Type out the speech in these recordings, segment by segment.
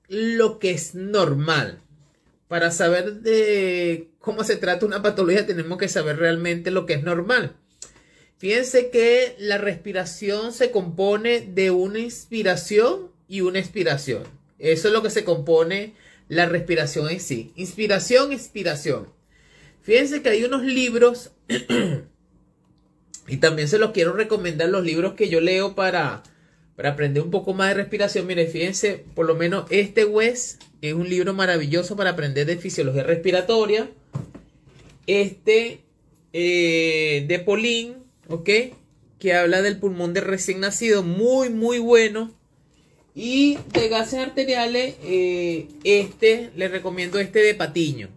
lo que es normal. Para saber de cómo se trata una patología tenemos que saber realmente lo que es normal. Fíjense que la respiración se compone de una inspiración y una expiración. Eso es lo que se compone la respiración en sí. Inspiración, expiración. Fíjense que hay unos libros y también se los quiero recomendar, los libros que yo leo para aprender un poco más de respiración. Miren, fíjense, por lo menos este Wes es un libro maravilloso para aprender de fisiología respiratoria. De Pauling, ¿ok? Que habla del pulmón de recién nacido, muy bueno. Y de gases arteriales, les recomiendo de Patiño,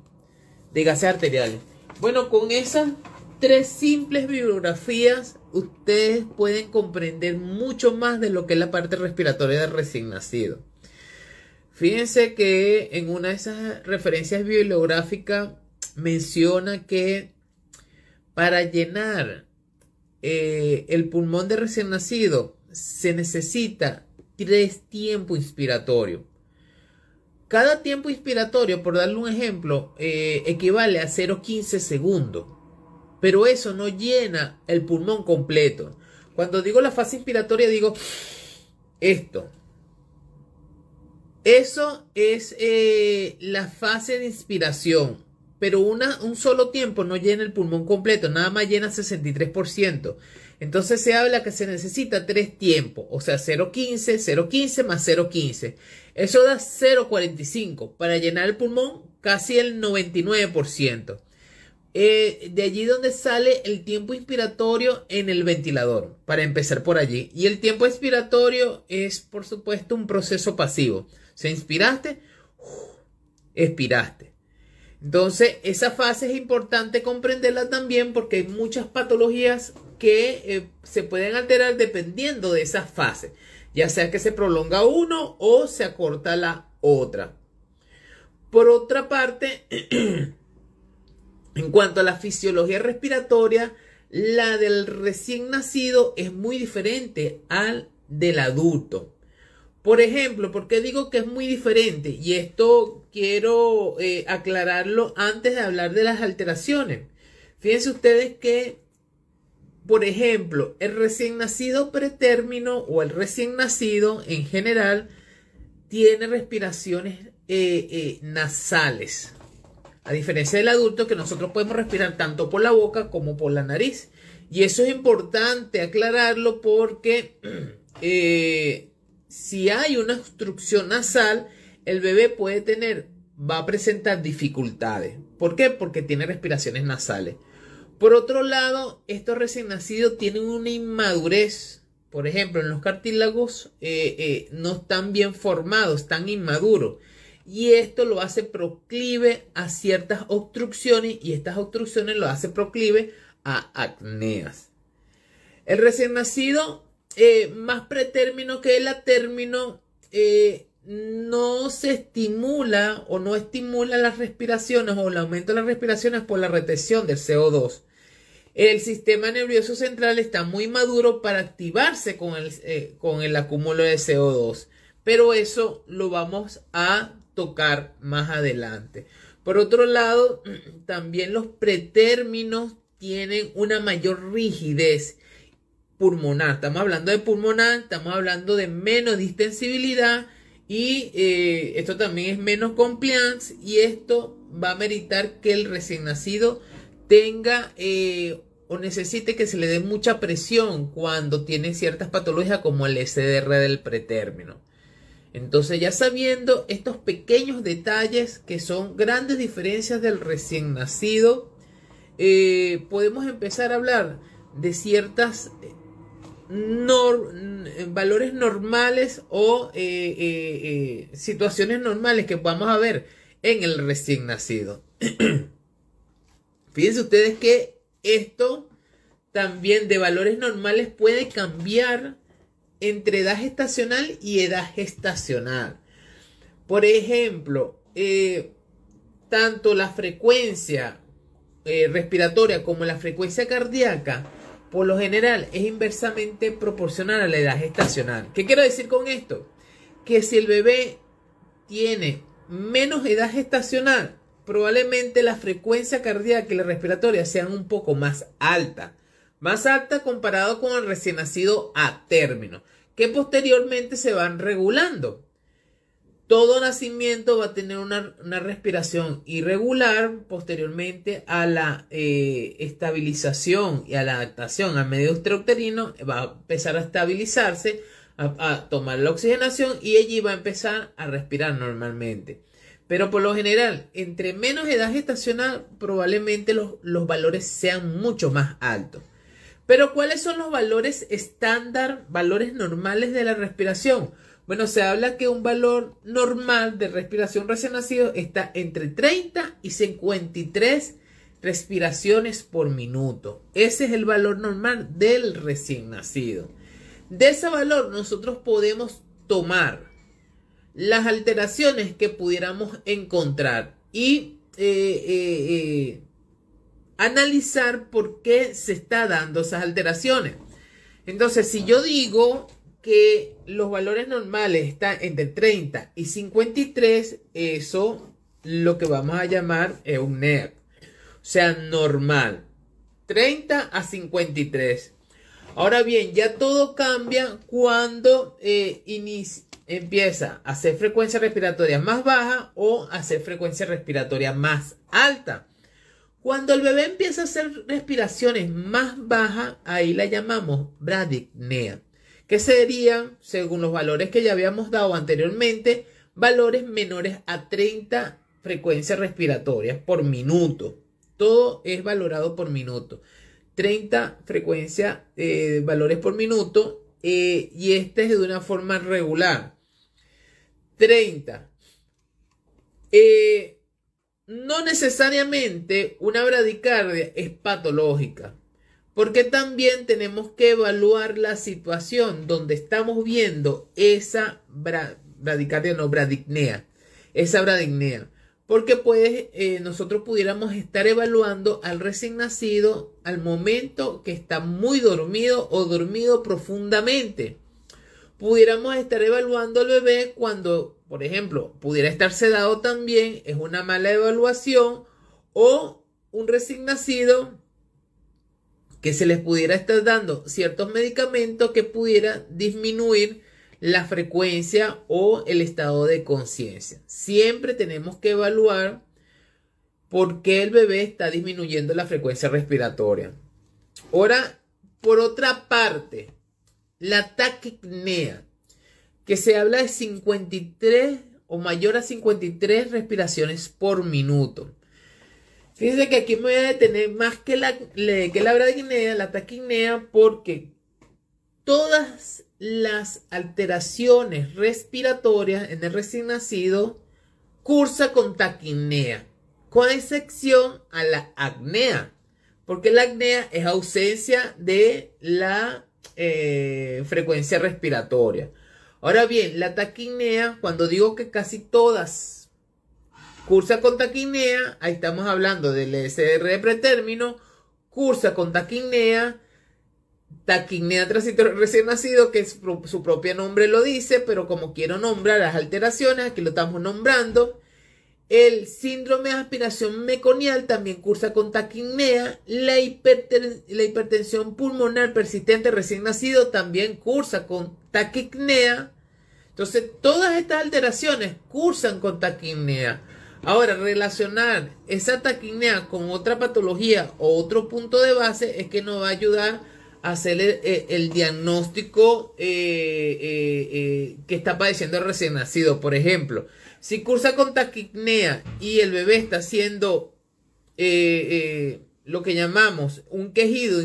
de gases arteriales. Bueno, con esas 3 simples bibliografías, ustedes pueden comprender mucho más de lo que es la parte respiratoria del recién nacido. Fíjense que en una de esas referencias bibliográficas menciona que para llenar el pulmón de recién nacido se necesita 3 tiempos inspiratorios. Cada tiempo inspiratorio, por darle un ejemplo, equivale a 0,15 segundos. Pero eso no llena el pulmón completo. Cuando digo la fase inspiratoria, digo esto. Eso es la fase de inspiración. Pero un solo tiempo no llena el pulmón completo. Nada más llena 63%. Entonces se habla que se necesita 3 tiempos. O sea, 0,15, 0,15 más 0,15. Eso da 0,45. Para llenar el pulmón casi el 99%. De allí donde sale el tiempo inspiratorio en el ventilador, para empezar por allí. Y el tiempo expiratorio es, por supuesto, un proceso pasivo. Se inspiraste, expiraste. Entonces, esa fase es importante comprenderla también porque hay muchas patologías que se pueden alterar dependiendo de esa fase. Ya sea que se prolonga uno o se acorta la otra. Por otra parte, en cuanto a la fisiología respiratoria, la del recién nacido es muy diferente al del adulto. Por ejemplo, ¿por qué digo que es muy diferente? Y esto quiero aclararlo antes de hablar de las alteraciones. Fíjense ustedes que, por ejemplo, el recién nacido pretérmino o el recién nacido en general tiene respiraciones nasales. A diferencia del adulto, que nosotros podemos respirar tanto por la boca como por la nariz. Y eso es importante aclararlo porque si hay una obstrucción nasal, el bebé va a presentar dificultades. ¿Por qué? Porque tiene respiraciones nasales. Por otro lado, estos recién nacidos tienen una inmadurez. Por ejemplo, en los cartílagos no están bien formados, están inmaduros. Y esto lo hace proclive a ciertas obstrucciones y estas obstrucciones lo hace proclive a apneas. El recién nacido, más pretérmino que el atérmino, no se estimula o no estimula las respiraciones o el aumento de las respiraciones por la retención del CO2. El sistema nervioso central está muy maduro para activarse con el acúmulo de CO2. Pero eso lo vamos a tocar más adelante. Por otro lado, también los pretérminos tienen una mayor rigidez pulmonar. Estamos hablando de pulmonar, estamos hablando de menos distensibilidad y esto también es menos compliance y esto va a meritar que el recién nacido tenga o necesite que se le dé mucha presión cuando tiene ciertas patologías como el SDR del pretérmino. Entonces, ya sabiendo estos pequeños detalles que son grandes diferencias del recién nacido, podemos empezar a hablar de ciertas valores normales o situaciones normales que vamos a ver en el recién nacido. Fíjense ustedes que esto también de valores normales puede cambiar entre edad gestacional y edad gestacional. Por ejemplo, tanto la frecuencia respiratoria como la frecuencia cardíaca, por lo general, es inversamente proporcional a la edad gestacional. ¿Qué quiero decir con esto? Que si el bebé tiene menos edad gestacional, probablemente la frecuencia cardíaca y la respiratoria sean un poco más alta comparado con el recién nacido a término, que posteriormente se van regulando. Todo nacimiento va a tener una respiración irregular posteriormente a la estabilización y a la adaptación al medio extrauterino. Va a empezar a estabilizarse, a tomar la oxigenación y allí va a empezar a respirar normalmente. Pero por lo general, entre menos edad gestacional, probablemente los valores sean mucho más altos. Pero ¿cuáles son los valores estándar, valores normales de la respiración? Bueno, se habla que un valor normal de respiración recién nacido está entre 30 y 53 respiraciones por minuto. Ese es el valor normal del recién nacido. De ese valor nosotros podemos tomar las alteraciones que pudiéramos encontrar y analizar por qué se está dando esas alteraciones. Entonces, si yo digo que los valores normales están entre 30 y 53, eso lo que vamos a llamar eupnea, o sea, normal, 30 a 53. Ahora bien, ya todo cambia cuando empieza a hacer frecuencia respiratoria más baja o a hacer frecuencia respiratoria más alta. Cuando el bebé empieza a hacer respiraciones más bajas, ahí la llamamos bradicnea, que serían, según los valores que ya habíamos dado anteriormente, valores menores a 30 frecuencias respiratorias por minuto. Todo es valorado por minuto. 30 frecuencias, valores por minuto, y este es de una forma regular. 30. No necesariamente una bradicardia es patológica, porque también tenemos que evaluar la situación donde estamos viendo esa bradicnea, porque nosotros pudiéramos estar evaluando al recién nacido al momento que está muy dormido o dormido profundamente. Pudiéramos estar evaluando al bebé cuando, por ejemplo, pudiera estar sedado también, es una mala evaluación, o un recién nacido que se les pudiera estar dando ciertos medicamentos que pudiera disminuir la frecuencia o el estado de conciencia. Siempre tenemos que evaluar por qué el bebé está disminuyendo la frecuencia respiratoria. Ahora, por otra parte, la taquipnea, que se habla de 53 o mayor a 53 respiraciones por minuto. Fíjense que aquí me voy a detener más que la bradicnea, la taquipnea, porque todas las alteraciones respiratorias en el recién nacido cursa con taquipnea, con excepción a la apnea, porque la apnea es ausencia de la frecuencia respiratoria. Ahora bien, la taquipnea, cuando digo que casi todas cursa con taquipnea, ahí estamos hablando del SR de pretérmino, cursa con taquipnea transitoria recién nacido, que su propio nombre lo dice, pero como quiero nombrar las alteraciones, aquí lo estamos nombrando. El síndrome de aspiración meconial también cursa con taquipnea. La hipertensión pulmonar persistente recién nacido también cursa con taquipnea. Entonces, todas estas alteraciones cursan con taquipnea. Ahora, relacionar esa taquipnea con otra patología o otro punto de base es que nos va a ayudar a hacer el diagnóstico que está padeciendo el recién nacido. Por ejemplo, si cursa con taquipnea y el bebé está haciendo lo que llamamos un quejido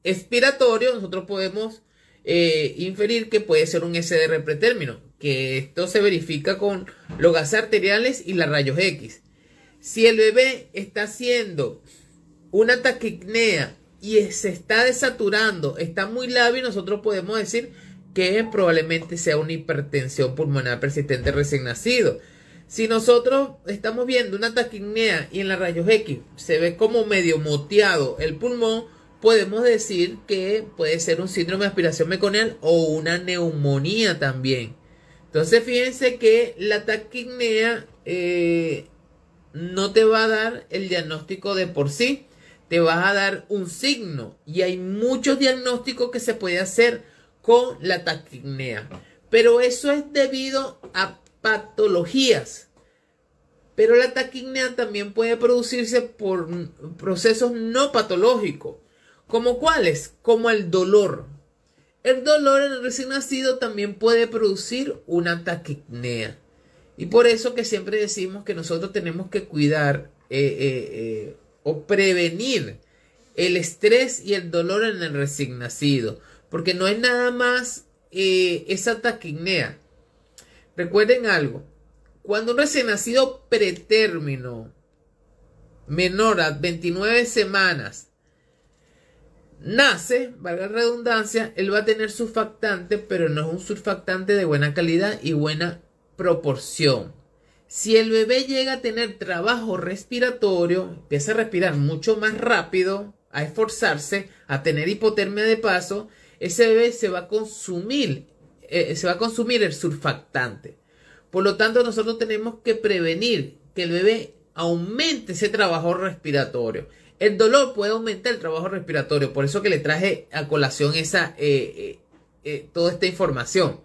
expiratorio, nosotros podemos inferir que puede ser un SDR pretérmino, que esto se verifica con los gases arteriales y las rayos X. Si el bebé está haciendo una taquipnea y se está desaturando, está muy labio, nosotros podemos decir que probablemente sea una hipertensión pulmonar persistente recién nacido. Si nosotros estamos viendo una taquipnea y en las rayos X se ve como medio moteado el pulmón, podemos decir que puede ser un síndrome de aspiración meconial o una neumonía también. Entonces fíjense que la taquipnea no te va a dar el diagnóstico de por sí, te va a dar un signo, y hay muchos diagnósticos que se puede hacer con la taquipnea, pero eso es debido a patologías. Pero la taquipnea también puede producirse por procesos no patológicos. ¿Como cuáles? Como el dolor. El dolor en el recién nacido también puede producir una taquipnea. Y por eso que siempre decimos que nosotros tenemos que cuidar o prevenir el estrés y el dolor en el recién nacido. Porque no es nada más esa taquipnea. Recuerden algo. Cuando un recién nacido pretérmino, menor a 29 semanas, nace, valga la redundancia, él va a tener surfactante, pero no es un surfactante de buena calidad y buena proporción. Si el bebé llega a tener trabajo respiratorio, empieza a respirar mucho más rápido, a esforzarse, a tener hipotermia de paso, ese bebé se va a consumir el surfactante. Por lo tanto, nosotros tenemos que prevenir que el bebé aumente ese trabajo respiratorio. El dolor puede aumentar el trabajo respiratorio, por eso que le traje a colación toda esta información.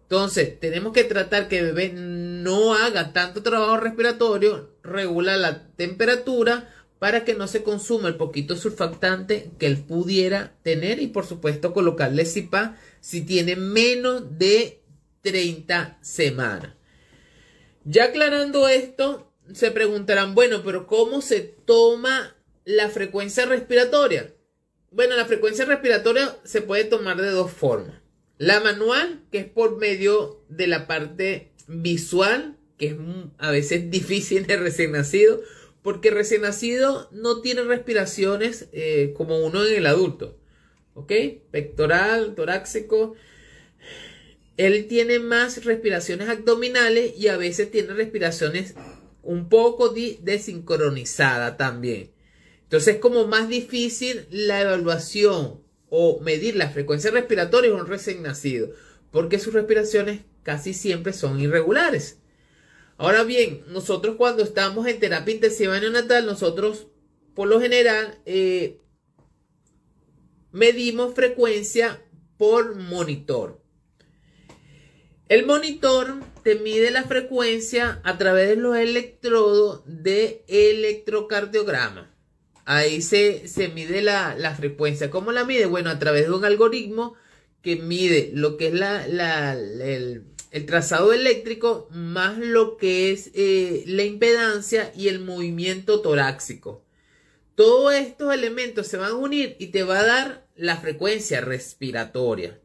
Entonces, tenemos que tratar que el bebé no haga tanto trabajo respiratorio, regula la temperatura para que no se consuma el poquito surfactante que él pudiera tener, y por supuesto colocarle CIPAP si tiene menos de 30 semanas. Ya aclarando esto, se preguntarán, bueno, pero ¿cómo se toma la frecuencia respiratoria? Bueno, la frecuencia respiratoria se puede tomar de dos formas. La manual, que es por medio de la parte visual, que es a veces difícil de recién nacido, porque el recién nacido no tiene respiraciones como uno en el adulto. ¿Ok? Pectoral, torácico. Él tiene más respiraciones abdominales y a veces tiene respiraciones un poco desincronizadas también. Entonces es como más difícil la evaluación o medir la frecuencia respiratoria de un recién nacido, porque sus respiraciones casi siempre son irregulares. Ahora bien, nosotros cuando estamos en terapia intensiva neonatal, nosotros por lo general medimos frecuencia por monitor. El monitor te mide la frecuencia a través de los electrodos de electrocardiograma. Ahí se mide la frecuencia. ¿Cómo la mide? Bueno, a través de un algoritmo que mide lo que es el trazado eléctrico más lo que es la impedancia y el movimiento torácico. Todos estos elementos se van a unir y te va a dar la frecuencia respiratoria.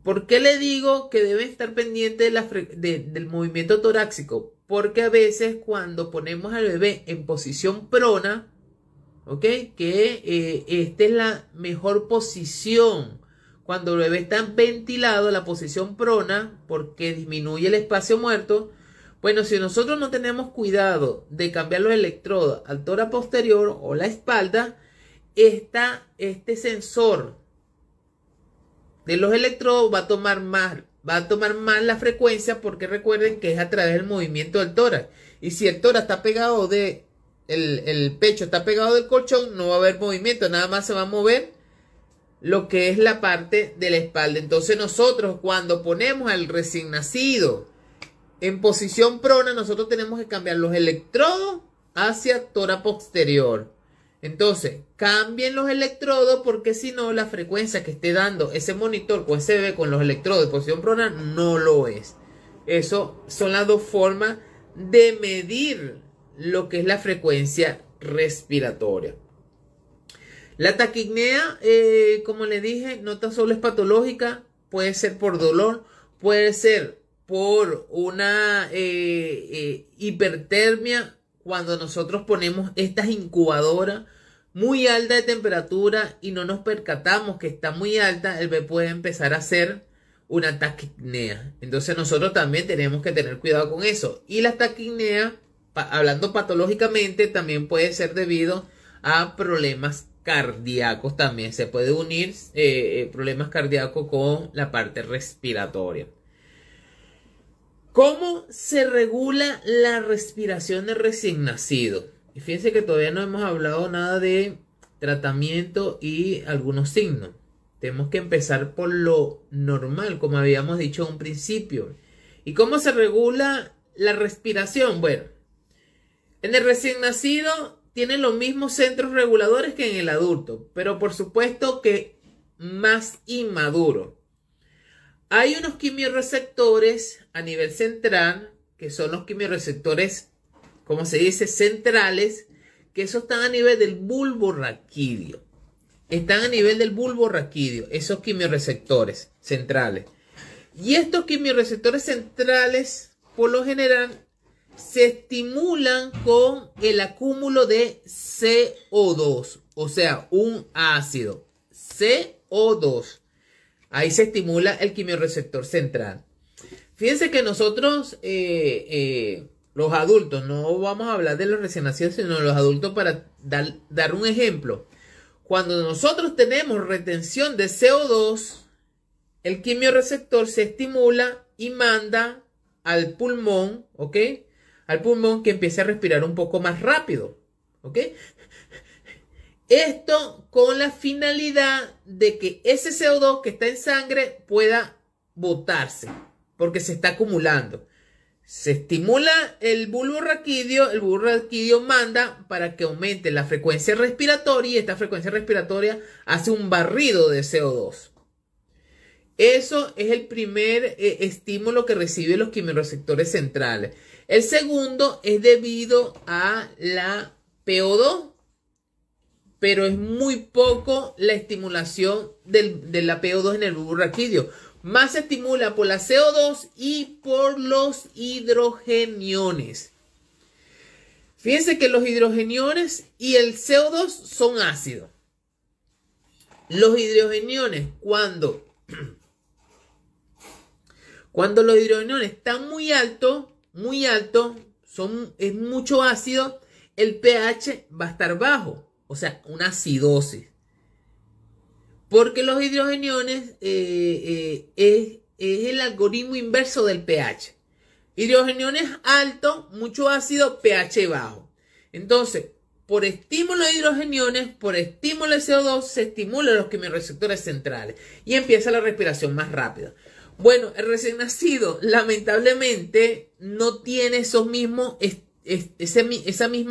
¿Por qué le digo que debe estar pendiente del movimiento torácico? Porque a veces cuando ponemos al bebé en posición prona, ¿ok? Que esta es la mejor posición. Cuando el bebé está ventilado, la posición prona, porque disminuye el espacio muerto. Bueno, si nosotros no tenemos cuidado de cambiar los electrodos al tórax posterior o la espalda, este sensor de los electrodos va a tomar más la frecuencia, porque recuerden que es a través del movimiento del tórax. Y si el tórax está pegado el pecho está pegado del colchón, no va a haber movimiento, nada más se va a mover lo que es la parte de la espalda. Entonces nosotros cuando ponemos al recién nacido en posición prona, nosotros tenemos que cambiar los electrodos hacia tórax posterior. Entonces, cambien los electrodos, porque si no, la frecuencia que esté dando ese monitor con ese bebé con los electrodos de posición prona no lo es. Eso son las dos formas de medir lo que es la frecuencia respiratoria. La taquipnea, como le dije, no tan solo es patológica, puede ser por dolor, puede ser por una hipertermia, cuando nosotros ponemos estas incubadoras muy alta de temperatura y no nos percatamos que está muy alta, el bebé puede empezar a hacer una taquipnea. Entonces nosotros también tenemos que tener cuidado con eso. Y la taquipnea, hablando patológicamente, también puede ser debido a problemas cardíacos. También se puede unir problemas cardíacos con la parte respiratoria. ¿Cómo se regula la respiración del recién nacido? Y fíjense que todavía no hemos hablado nada de tratamiento y algunos signos. Tenemos que empezar por lo normal, como habíamos dicho en un principio. ¿Y cómo se regula la respiración? Bueno, en el recién nacido tiene los mismos centros reguladores que en el adulto, pero por supuesto que más inmaduro. Hay unos quimiorreceptores a nivel central, que son los quimiorreceptores, como se dice, centrales, que esos están a nivel del bulbo raquídeo. Están a nivel del bulbo raquídeo, esos quimiorreceptores centrales. Y estos quimiorreceptores centrales, por lo general, se estimulan con el acúmulo de CO2, o sea, un ácido, CO2. Ahí se estimula el quimiorreceptor central. Fíjense que nosotros, los adultos, no vamos a hablar de los recién nacidos, sino de los adultos para dar un ejemplo. Cuando nosotros tenemos retención de CO2, el quimiorreceptor se estimula y manda al pulmón, ¿ok? Al pulmón que empiece a respirar un poco más rápido, ¿ok? Esto con la finalidad de que ese CO2 que está en sangre pueda botarse, porque se está acumulando. Se estimula el bulbo raquídeo manda para que aumente la frecuencia respiratoria y esta frecuencia respiratoria hace un barrido de CO2. Eso es el primer estímulo que reciben los quimiorreceptores centrales. El segundo es debido a la PO2, pero es muy poco la estimulación de la PO2 en el bulbo raquídeo. Más se estimula por la CO2 y por los hidrogeniones. Fíjense que los hidrogeniones y el CO2 son ácidos. Los hidrogeniones, cuando los hidrogeniones están muy alto, es mucho ácido, el pH va a estar bajo, o sea, una acidosis. Porque los hidrogeniones es el algoritmo inverso del pH. Hidrogeniones alto, mucho ácido, pH bajo. Entonces, por estímulo de hidrogeniones, por estímulo de CO2, se estimulan los quimiorreceptores centrales y empieza la respiración más rápida. Bueno, el recién nacido, lamentablemente, no tiene esa misma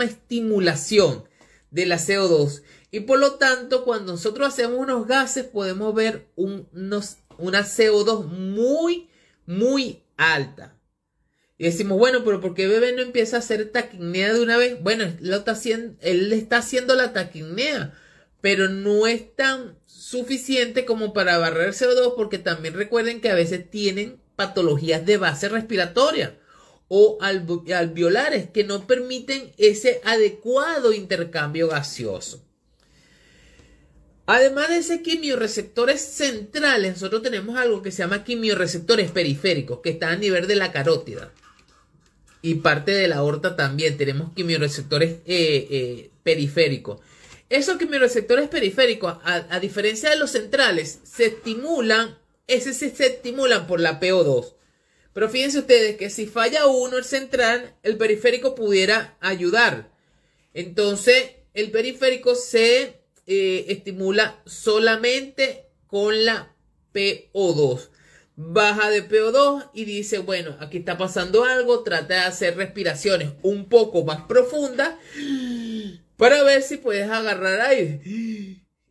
estimulación de la CO2. Y por lo tanto, cuando nosotros hacemos unos gases, podemos ver una CO2 muy, muy alta. Y decimos, bueno, pero ¿por qué bebé no empieza a hacer taquipnea de una vez? Bueno, él está haciendo la taquipnea, pero no es tan suficiente como para barrer CO2, porque también recuerden que a veces tienen patologías de base respiratoria o alveolares que no permiten ese adecuado intercambio gaseoso. Además de ese quimiorreceptores centrales, nosotros tenemos algo que se llama quimiorreceptores periféricos, que están a nivel de la carótida. Y parte de la aorta también tenemos quimiorreceptores periféricos. Esos quimiorreceptores periféricos, a diferencia de los centrales, se estimulan por la PO2. Pero fíjense ustedes que si falla uno, el central, el periférico pudiera ayudar. Entonces, el periférico se estimula solamente con la PO2. Baja de PO2 y dice, bueno, aquí está pasando algo, trata de hacer respiraciones un poco más profundas para ver si puedes agarrar aire.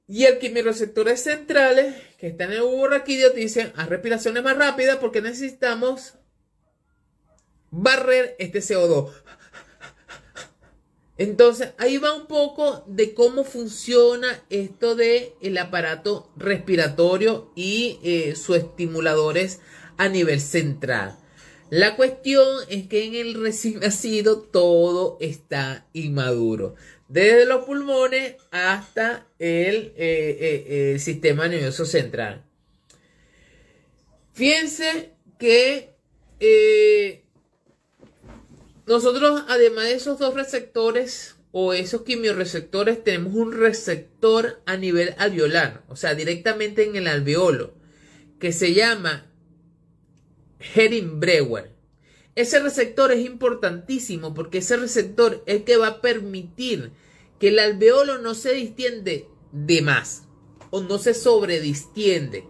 Y el quimiorreceptores centrales que están en el bulbo raquídeo te dicen, haz respiraciones más rápidas porque necesitamos barrer este CO2. Entonces, ahí va un poco de cómo funciona esto del aparato respiratorio y sus estimuladores a nivel central. La cuestión es que en el recién nacido todo está inmaduro. Desde los pulmones hasta el sistema nervioso central. Fíjense que nosotros, además de esos dos receptores o esos quimiorreceptores, tenemos un receptor a nivel alveolar, o sea, directamente en el alveolo, que se llama Henning-Brewer. Ese receptor es importantísimo porque ese receptor es el que va a permitir que el alveolo no se distiende de más o no se sobredistiende.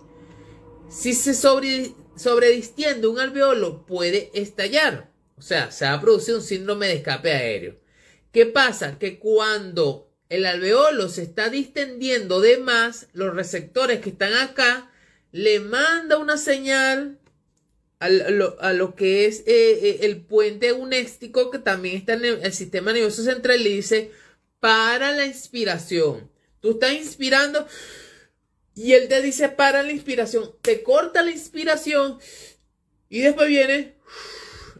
Si se sobredistiende un alveolo puede estallar, o sea, se va a producir un síndrome de escape aéreo. ¿Qué pasa? Que cuando el alveolo se está distendiendo de más, los receptores que están acá le manda una señal a lo que es el puente eunéstico, que también está en el sistema nervioso central, y le dice: para la inspiración. Tú estás inspirando y él te dice: para la inspiración. Te corta la inspiración y después viene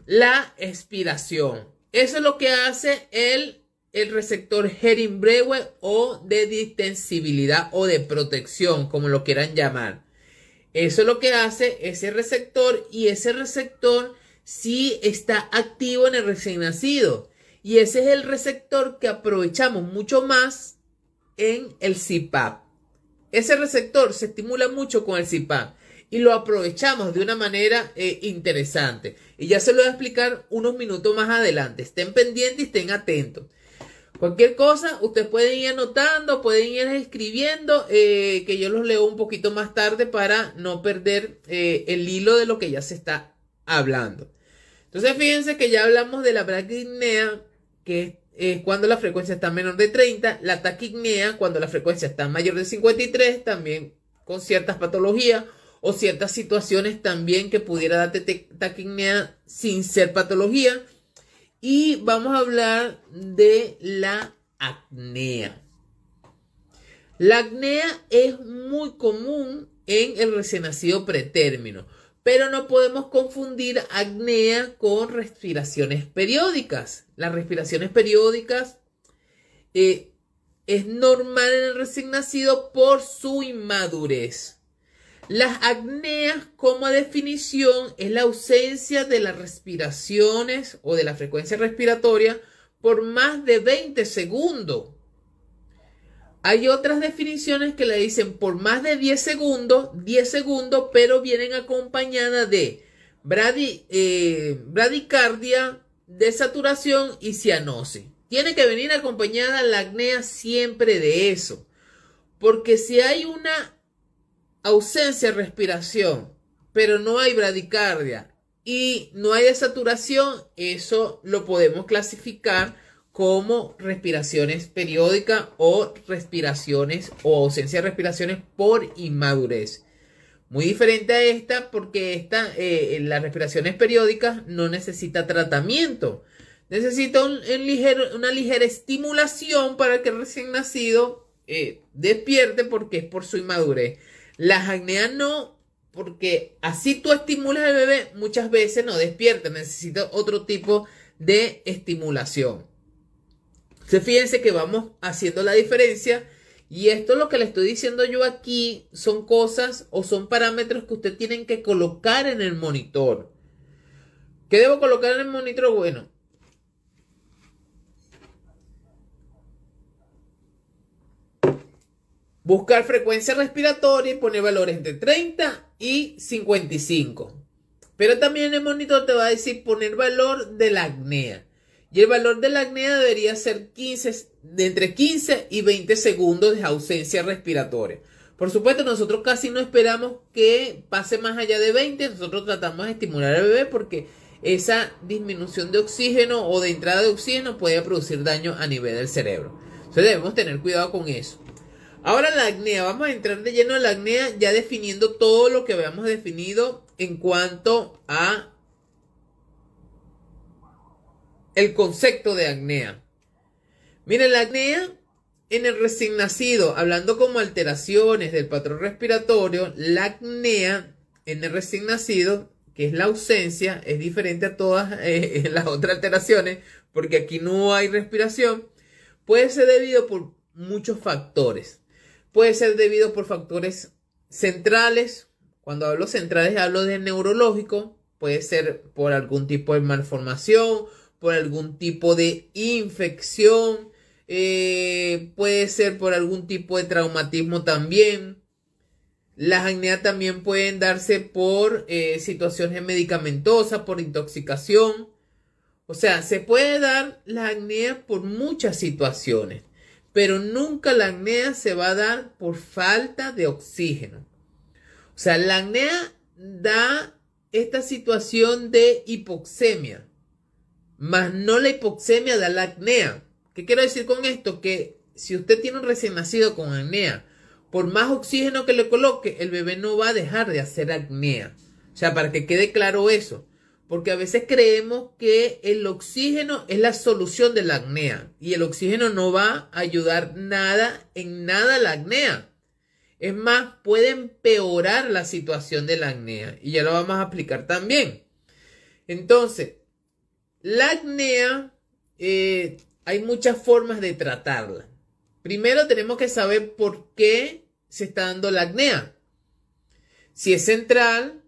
la expiración. Eso es lo que hace el receptor Hering-Brewer, o de distensibilidad o de protección, como lo quieran llamar. Eso es lo que hace ese receptor, y ese receptor sí está activo en el recién nacido. Y ese es el receptor que aprovechamos mucho más en el CPAP. Ese receptor se estimula mucho con el CPAP y lo aprovechamos de una manera interesante. Y ya se lo voy a explicar unos minutos más adelante. Estén pendientes y estén atentos. Cualquier cosa, ustedes pueden ir anotando, pueden ir escribiendo, que yo los leo un poquito más tarde para no perder el hilo de lo que ya se está hablando. Entonces, fíjense que ya hablamos de la braquipnea, que es cuando la frecuencia está menor de 30, la taquipnea cuando la frecuencia está mayor de 53, también con ciertas patologías o ciertas situaciones también que pudiera darte taquipnea sin ser patología. Y vamos a hablar de la apnea. La apnea es muy común en el recién nacido pretérmino, pero no podemos confundir apnea con respiraciones periódicas. Las respiraciones periódicas es normal en el recién nacido por su inmadurez. Las apneas, como definición, es la ausencia de las respiraciones o de la frecuencia respiratoria por más de 20 segundos. Hay otras definiciones que le dicen por más de 10 segundos, pero vienen acompañadas de bradicardia, desaturación y cianosis. Tiene que venir acompañada la apnea siempre de eso, porque si hay una ausencia de respiración, pero no hay bradicardia y no hay desaturación, eso lo podemos clasificar como respiraciones periódicas o respiraciones o ausencia de respiraciones por inmadurez. Muy diferente a esta, porque las respiraciones periódicas no necesita tratamiento. Necesita una ligera estimulación para que el recién nacido despierte, porque es por su inmadurez. Las apneas no, porque así tú estimulas al bebé, muchas veces no despierta, necesita otro tipo de estimulación. Entonces, fíjense que vamos haciendo la diferencia, y esto es lo que le estoy diciendo yo aquí, son cosas o son parámetros que usted tienen que colocar en el monitor. ¿Qué debo colocar en el monitor? Bueno, buscar frecuencia respiratoria y poner valores entre 30 y 55. Pero también el monitor te va a decir poner valor de la apnea. Y el valor de la apnea debería ser entre 15 y 20 segundos de ausencia respiratoria. Por supuesto, nosotros casi no esperamos que pase más allá de 20. Nosotros tratamos de estimular al bebé porque esa disminución de oxígeno o de entrada de oxígeno puede producir daño a nivel del cerebro. Entonces debemos tener cuidado con eso. Ahora la apnea, vamos a entrar de lleno en la apnea, ya definiendo todo lo que habíamos definido en cuanto a el concepto de apnea. Miren, la apnea en el recién nacido, hablando como alteraciones del patrón respiratorio, la apnea en el recién nacido, que es la ausencia, es diferente a todas las otras alteraciones, porque aquí no hay respiración, puede ser debido por muchos factores. Puede ser debido por factores centrales. Cuando hablo centrales hablo de neurológico. Puede ser por algún tipo de malformación, por algún tipo de infección, puede ser por algún tipo de traumatismo también. Las acneas también pueden darse por situaciones medicamentosas, por intoxicación. O sea, se puede dar la acnea por muchas situaciones, pero nunca la acnea se va a dar por falta de oxígeno. O sea, la acnea da esta situación de hipoxemia, más no la hipoxemia da la acnea. ¿Qué quiero decir con esto? Que si usted tiene un recién nacido con acnea, por más oxígeno que le coloque, el bebé no va a dejar de hacer acnea. O sea, para que quede claro eso. Porque a veces creemos que el oxígeno es la solución de la acnea. Y el oxígeno no va a ayudar en nada a la acnea. Es más, puede empeorar la situación de la acnea. Y ya lo vamos a explicar también. Entonces, la acnea, hay muchas formas de tratarla. Primero tenemos que saber por qué se está dando la acnea. Si es central,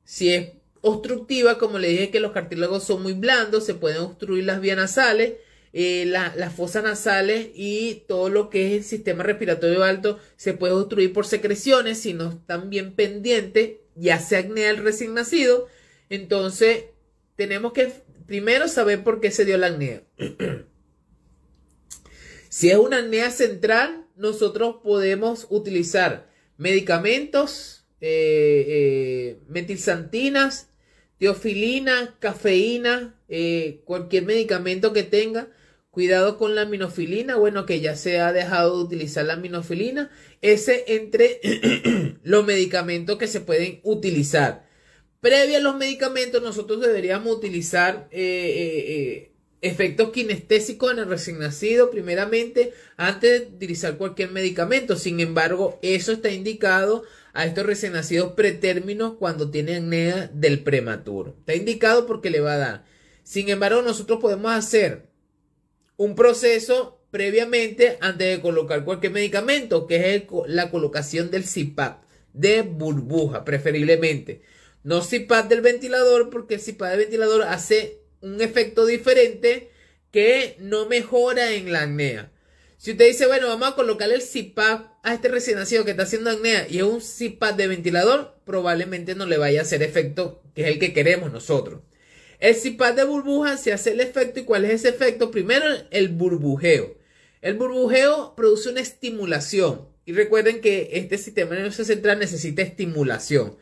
si es obstructiva, como le dije que los cartílagos son muy blandos, se pueden obstruir las vías nasales, las fosas nasales y todo lo que es el sistema respiratorio alto se puede obstruir por secreciones si no están bien pendientes, ya se acnea el recién nacido. Entonces tenemos que primero saber por qué se dio la acnea. Si es una acnea central, nosotros podemos utilizar medicamentos, metilsantinas, teofilina, cafeína, cualquier medicamento que tenga. Cuidado con la aminofilina, bueno, que ya se ha dejado de utilizar la aminofilina. Ese entre los medicamentos que se pueden utilizar. Previo a los medicamentos, nosotros deberíamos utilizar efectos kinestésicos en el recién nacido, primeramente, antes de utilizar cualquier medicamento. Sin embargo, eso está indicado a estos recién nacidos pretérminos cuando tienen acnea del prematuro. Está indicado porque le va a dar. Sin embargo, nosotros podemos hacer un proceso previamente antes de colocar cualquier medicamento, que es la colocación del CPAP de burbuja, preferiblemente. No CPAP del ventilador, porque el CPAP del ventilador hace un efecto diferente que no mejora en la acnea. Si usted dice, bueno, vamos a colocarle el CPAP a este recién nacido que está haciendo acnea y es un CPAP de ventilador, probablemente no le vaya a hacer efecto, que es el que queremos nosotros. El CPAP de burbuja se hace el efecto. ¿Y cuál es ese efecto? Primero, el burbujeo. El burbujeo produce una estimulación. Y recuerden que este sistema nervioso central necesita estimulación.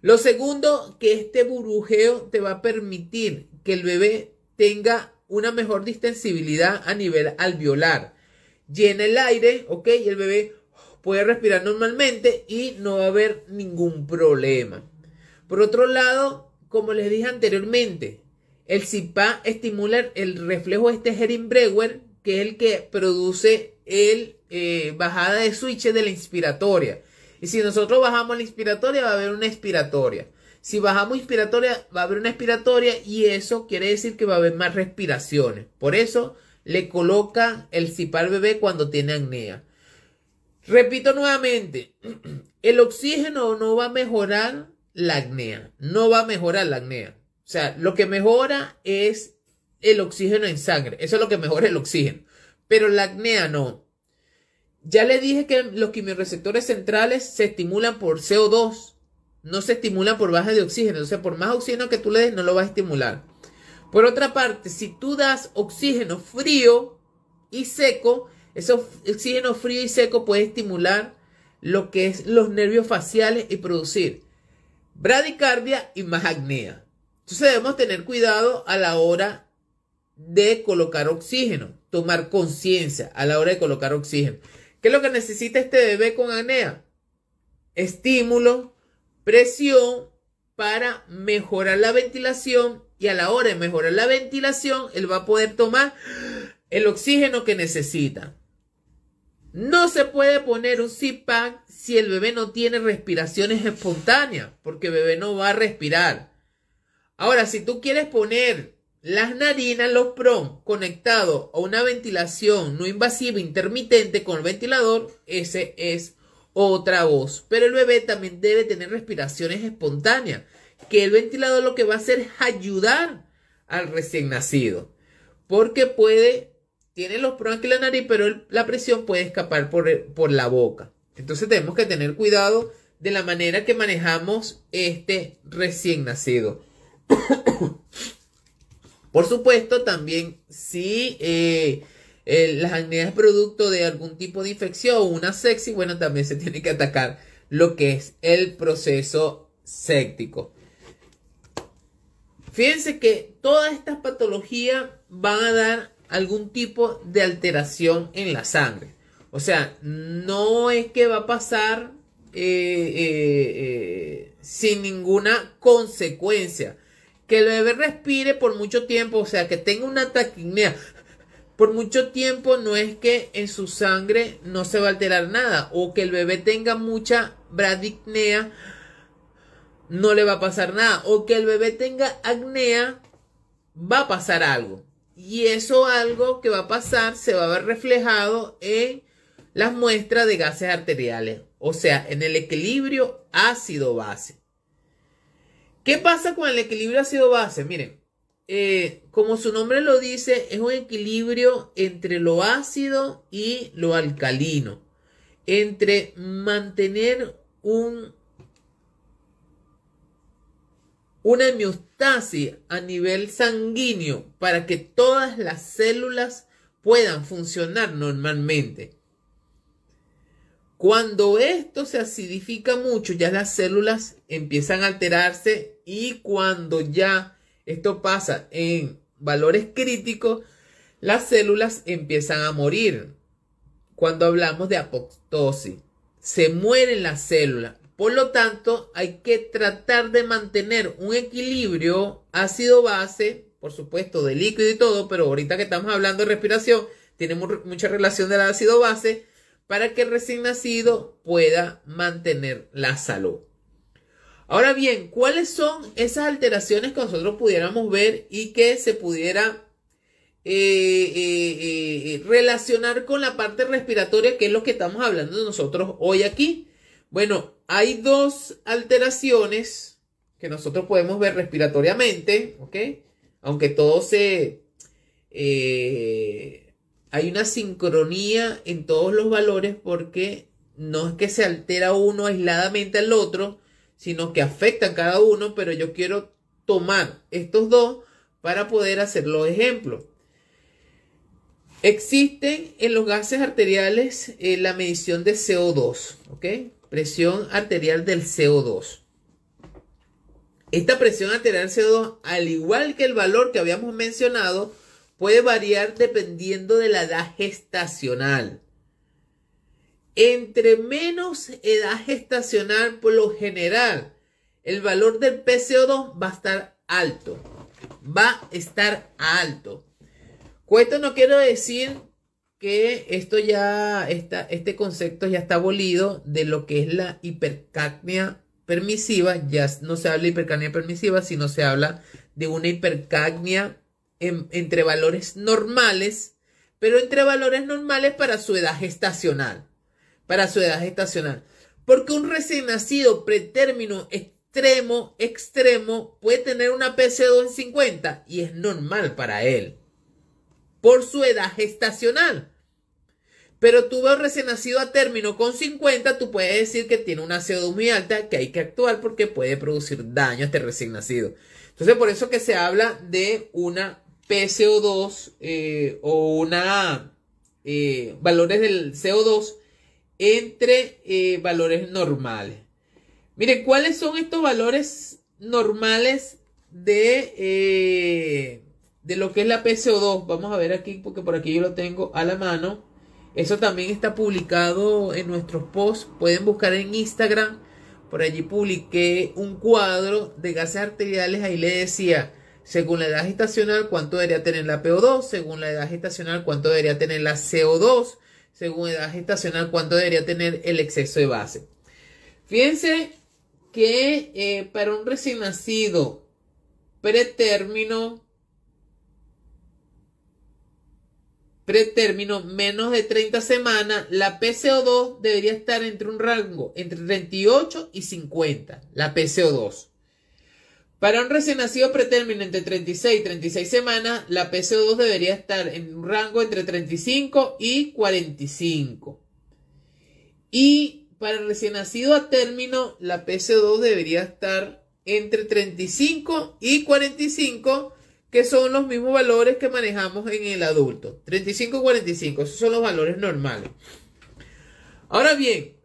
Lo segundo, que este burbujeo te va a permitir que el bebé tenga una mejor distensibilidad a nivel alveolar. Llena el aire, ¿ok? Y el bebé puede respirar normalmente y no va a haber ningún problema. Por otro lado, como les dije anteriormente, el CPAP estimula el reflejo Hering-Breuer, que es el que produce el bajada de switch de la inspiratoria. Y si nosotros bajamos la inspiratoria, va a haber una expiratoria. Si bajamos inspiratoria, va a haber una expiratoria, y eso quiere decir que va a haber más respiraciones. Por eso le colocan el CPAP al bebé cuando tiene acnea. Repito nuevamente, el oxígeno no va a mejorar la acnea. No va a mejorar la acnea. O sea, lo que mejora es el oxígeno en sangre. Eso es lo que mejora el oxígeno. Pero la acnea no. Ya les dije que los quimiorreceptores centrales se estimulan por CO2. No se estimulan por baja de oxígeno. O sea, por más oxígeno que tú le des, no lo va a estimular. Por otra parte, si tú das oxígeno frío y seco, ese oxígeno frío y seco puede estimular lo que es los nervios faciales y producir bradicardia y más acnea. Entonces debemos tener cuidado a la hora de colocar oxígeno, tomar conciencia a la hora de colocar oxígeno. ¿Qué es lo que necesita este bebé con acnea? Estímulo, presión para mejorar la ventilación, y a la hora de mejorar la ventilación, él va a poder tomar el oxígeno que necesita. No se puede poner un CPAP si el bebé no tiene respiraciones espontáneas, porque el bebé no va a respirar. Ahora, si tú quieres poner las narinas, los PRON, conectados a una ventilación no invasiva intermitente con el ventilador, ese es otra voz. Pero el bebé también debe tener respiraciones espontáneas, que el ventilador lo que va a hacer es ayudar al recién nacido, porque tiene los PRON aquí en la nariz, pero la presión puede escapar por la boca. Entonces tenemos que tener cuidado de la manera que manejamos este recién nacido. Por supuesto, también si las acné es producto de algún tipo de infección o una sepsis, bueno, también se tiene que atacar lo que es el proceso séptico. Fíjense que todas estas patologías van a dar algún tipo de alteración en la sangre. O sea, no es que va a pasar sin ninguna consecuencia. Que el bebé respire por mucho tiempo, o sea, que tenga una taquipnea por mucho tiempo, no es que en su sangre no se va a alterar nada. O que el bebé tenga mucha bradipnea, no le va a pasar nada. O que el bebé tenga acnea, va a pasar algo. Y eso algo que va a pasar se va a ver reflejado en las muestras de gases arteriales. O sea, en el equilibrio ácido-base. ¿Qué pasa con el equilibrio ácido-base? Miren, como su nombre lo dice, es un equilibrio entre lo ácido y lo alcalino. Entre mantener una homeostasis a nivel sanguíneo para que todas las células puedan funcionar normalmente. Cuando esto se acidifica mucho, ya las células empiezan a alterarse, y cuando ya esto pasa en valores críticos, las células empiezan a morir. Cuando hablamos de apoptosis, se mueren las células. Por lo tanto, hay que tratar de mantener un equilibrio ácido-base, por supuesto, de líquido y todo, pero ahorita que estamos hablando de respiración, tiene mucha relación del ácido-base, para que el recién nacido pueda mantener la salud. Ahora bien, ¿cuáles son esas alteraciones que nosotros pudiéramos ver y que se pudiera relacionar con la parte respiratoria, que es lo que estamos hablando nosotros hoy aquí? Bueno, hay dos alteraciones que nosotros podemos ver respiratoriamente, ¿ok? Aunque todo hay una sincronía en todos los valores, porque no es que se altera uno aisladamente al otro, sino que afectan cada uno, pero yo quiero tomar estos dos para poder hacer los ejemplos. Existen en los gases arteriales la medición de CO2, ¿ok? Presión arterial del CO2. Esta presión arterial del CO2, al igual que el valor que habíamos mencionado, puede variar dependiendo de la edad gestacional. Entre menos edad gestacional, por lo general, el valor del PCO2 va a estar alto. Con esto no quiero decir que este concepto ya está abolido de lo que es la hipercapnia permisiva. Ya no se habla de hipercapnia permisiva, sino se habla de una hipercapnia entre valores normales, pero entre valores normales para su edad gestacional. Porque un recién nacido pretérmino extremo puede tener una PCO2 en 50 y es normal para él, por su edad gestacional. Pero tú ves un recién nacido a término con 50, tú puedes decir que tiene una CO2 muy alta, que hay que actuar porque puede producir daño a este recién nacido. Entonces, por eso que se habla de una PCO2 o una valores del CO2 entre valores normales. Miren, ¿cuáles son estos valores normales de lo que es la PCO2? Vamos a ver aquí, porque por aquí yo lo tengo a la mano. Eso también está publicado en nuestros posts. Pueden buscar en Instagram. Por allí publiqué un cuadro de gases arteriales. Ahí le decía, según la edad gestacional, cuánto debería tener la PO2. Según la edad gestacional, cuánto debería tener la CO2. Según la edad gestacional, cuánto debería tener el exceso de base. Fíjense que para un recién nacido pretérmino, menos de 30 semanas, la PCO2 debería estar entre un rango entre 38 y 50, la PCO2. Para un recién nacido pretérmino entre 36 y 36 semanas, la PCO2 debería estar en un rango entre 35 y 45. Y para el recién nacido a término, la PCO2 debería estar entre 35 y 45, que son los mismos valores que manejamos en el adulto. 35 y 45, esos son los valores normales. Ahora bien,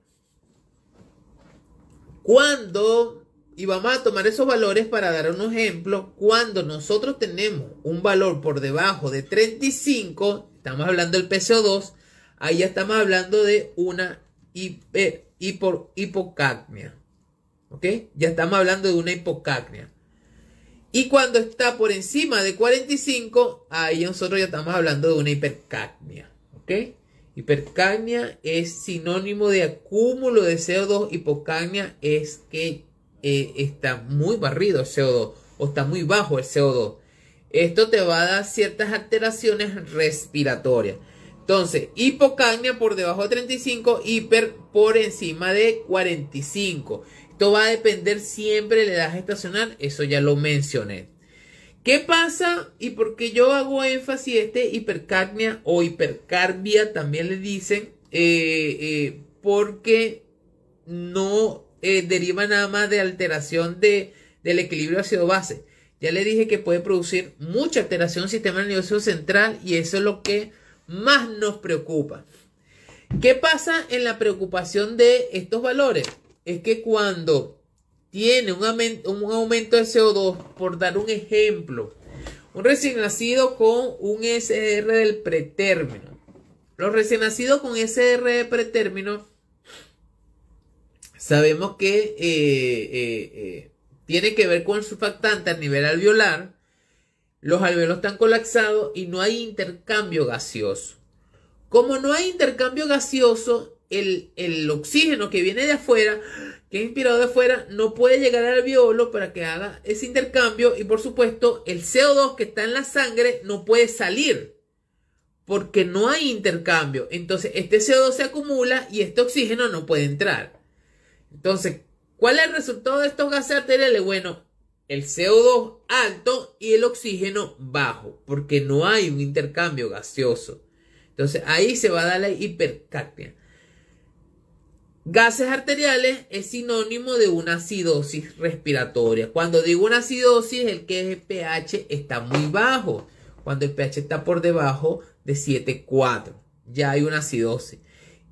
y vamos a tomar esos valores para dar un ejemplo, cuando nosotros tenemos un valor por debajo de 35, estamos hablando del PCO2, ahí ya estamos hablando de una hipocapnia. ¿Ok? Ya estamos hablando de una hipocapnia. Y cuando está por encima de 45, ahí nosotros ya estamos hablando de una hipercapnia. ¿Ok? Hipercapnia es sinónimo de acúmulo de CO2. Hipocapnia es que está muy barrido el CO2 o está muy bajo el CO2. Esto te va a dar ciertas alteraciones respiratorias. Entonces, hipocapnia por debajo de 35, hiper por encima de 45. Esto va a depender siempre de la edad gestacional, eso ya lo mencioné. ¿Qué pasa? Y por qué yo hago énfasis hipercapnia o hipercarbia, también le dicen, porque no deriva nada más de alteración del equilibrio ácido-base. Ya le dije que puede producir mucha alteración del sistema nervioso central y eso es lo que más nos preocupa. ¿Qué pasa en la preocupación de estos valores? Es que cuando tiene un aumento de CO2, por dar un ejemplo, un recién nacido con un SR del pretérmino. Los recién nacidos con SR de pretérmino sabemos que tiene que ver con el surfactante a nivel alveolar. Los alveolos están colapsados y no hay intercambio gaseoso. Como no hay intercambio gaseoso, el oxígeno que viene de afuera, que es inspirado de afuera, no puede llegar al alveolo para que haga ese intercambio. Y por supuesto, el CO2 que está en la sangre no puede salir porque no hay intercambio. Entonces, este CO2 se acumula y este oxígeno no puede entrar. Entonces, ¿cuál es el resultado de estos gases arteriales? Bueno, el CO2 alto y el oxígeno bajo, porque no hay un intercambio gaseoso. Entonces, ahí se va a dar la hipercapnia. Gases arteriales es sinónimo de una acidosis respiratoria. Cuando digo una acidosis, el que el pH está muy bajo. Cuando el pH está por debajo de 7,4, ya hay una acidosis.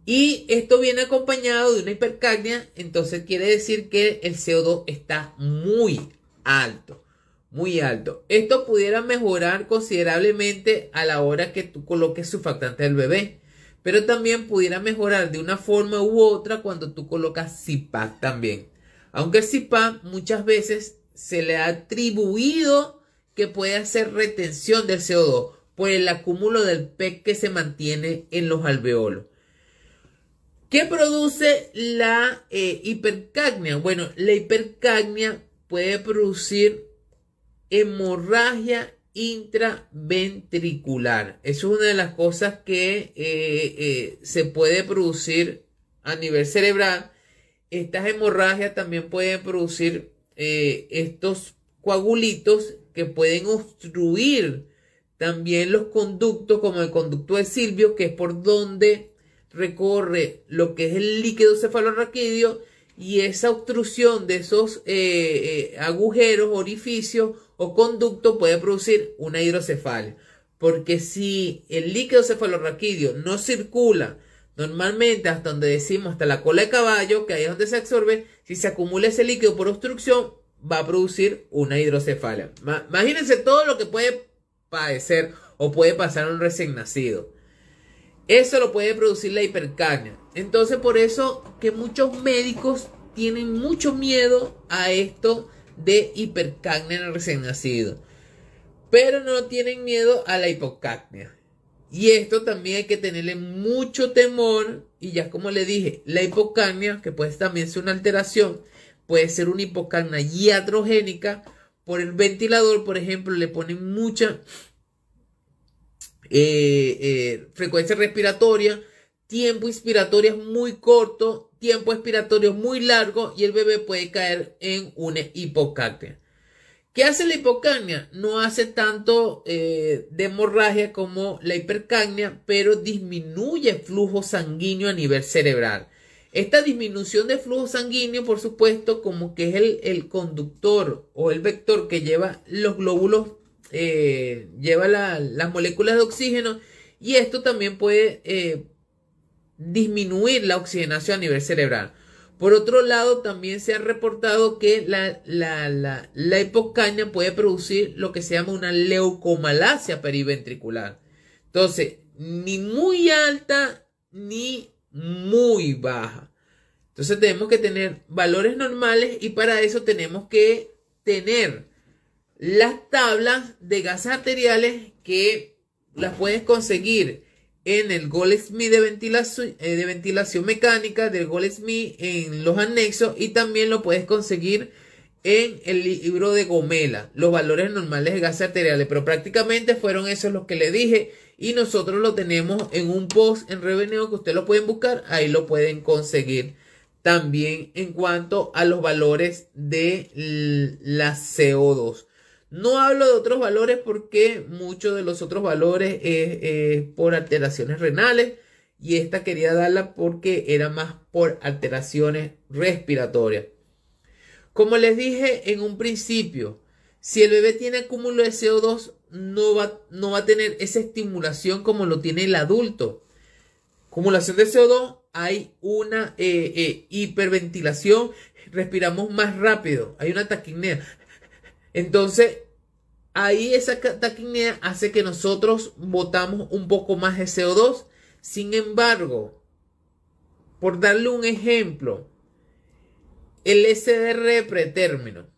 Y esto viene acompañado de una hipercapnia, entonces quiere decir que el CO2 está muy alto, muy alto. Esto pudiera mejorar considerablemente a la hora que tú coloques surfactante del bebé, pero también pudiera mejorar de una forma u otra cuando tú colocas CPAP también. Aunque el CPAP muchas veces se le ha atribuido que puede hacer retención del CO2 por el acúmulo del PEC que se mantiene en los alveolos. ¿Qué produce la hipercapnia? Bueno, la hipercapnia puede producir hemorragia intraventricular. Eso es una de las cosas que se puede producir a nivel cerebral. Estas hemorragias también pueden producir estos coagulitos que pueden obstruir también los conductos, como el conducto de Silvio, que es por donde recorre lo que es el líquido cefalorraquídeo, y esa obstrucción de esos agujeros, orificios o conductos puede producir una hidrocefalia. Porque si el líquido cefalorraquídeo no circula normalmente hasta donde decimos, hasta la cola de caballo, que ahí es donde se absorbe, si se acumula ese líquido por obstrucción, va a producir una hidrocefalia. Imagínense todo lo que puede padecer o puede pasar a un recién nacido. Eso lo puede producir la hipercapnia. Entonces, por eso que muchos médicos tienen mucho miedo a esto de hipercapnia en el recién nacido, pero no tienen miedo a la hipocapnia. Y esto también hay que tenerle mucho temor. Y ya como le dije, la hipocapnia, que puede también ser una alteración, puede ser una hipocapnia iatrogénica. Por el ventilador, por ejemplo, le ponen mucha frecuencia respiratoria, tiempo inspiratorio es muy corto, tiempo expiratorio muy largo, y el bebé puede caer en una hipocapnia. ¿Qué hace la hipocapnia? No hace tanto de hemorragia como la hipercapnia, pero disminuye el flujo sanguíneo a nivel cerebral. Esta disminución de flujo sanguíneo, por supuesto, como que es el conductor o el vector que lleva los glóbulos, lleva las moléculas de oxígeno, y esto también puede disminuir la oxigenación a nivel cerebral. Por otro lado, también se ha reportado que la hipocaña puede producir lo que se llama una leucomalacia periventricular. Entonces, ni muy alta ni muy baja. Entonces tenemos que tener valores normales, y para eso tenemos que tener las tablas de gases arteriales, que las puedes conseguir en el Goldsmith de ventilación mecánica, del Goldsmith en los anexos, y también lo puedes conseguir en el libro de Gomela, los valores normales de gases arteriales. Pero prácticamente fueron esos los que le dije, y nosotros lo tenemos en un post en Reveneo que ustedes lo pueden buscar, ahí lo pueden conseguir. También en cuanto a los valores de la CO2. No hablo de otros valores porque muchos de los otros valores es por alteraciones renales, y esta quería darla porque era más por alteraciones respiratorias. Como les dije en un principio, si el bebé tiene acúmulo de CO2, no va a tener esa estimulación como lo tiene el adulto. Acumulación de CO2, hay una hiperventilación, respiramos más rápido, hay una taquipnea. Entonces, ahí esa taquipnea hace que nosotros botamos un poco más de CO2. Sin embargo, por darle un ejemplo, el SDR pretérmino,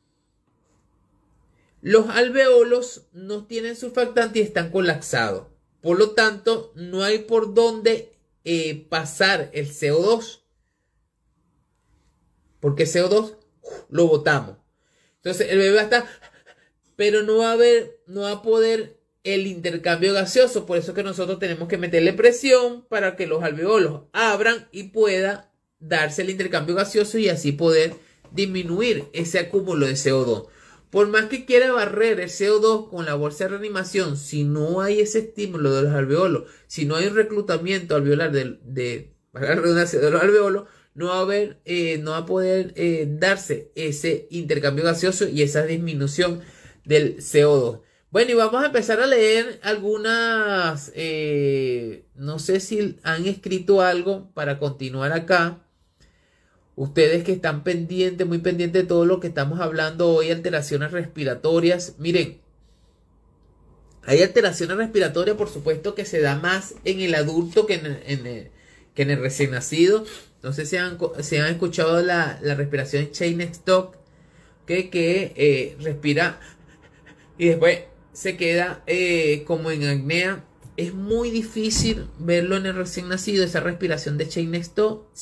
los alveolos no tienen surfactante y están colapsados. Por lo tanto, no hay por dónde pasar el CO2. Porque CO2 lo botamos. Entonces el bebé va a estar, pero no va a poder el intercambio gaseoso. Por eso es que nosotros tenemos que meterle presión para que los alveolos abran y pueda darse el intercambio gaseoso, y así poder disminuir ese acúmulo de CO2. Por más que quiera barrer el CO2 con la bolsa de reanimación, si no hay ese estímulo de los alveolos, si no hay un reclutamiento alveolar de los alveolos, no va a poder darse ese intercambio gaseoso y esa disminución del CO2. Bueno, y vamos a empezar a leer algunas, no sé si han escrito algo para continuar acá. Ustedes que están pendientes, muy pendientes de todo lo que estamos hablando hoy, alteraciones respiratorias. Miren, hay alteraciones respiratorias, por supuesto, que se da más en el adulto que en el recién nacido. Entonces se han escuchado la respiración Cheyne-Stokes, que respira y después se queda como en apnea. Es muy difícil verlo en el recién nacido, esa respiración de Cheyne-Stokes.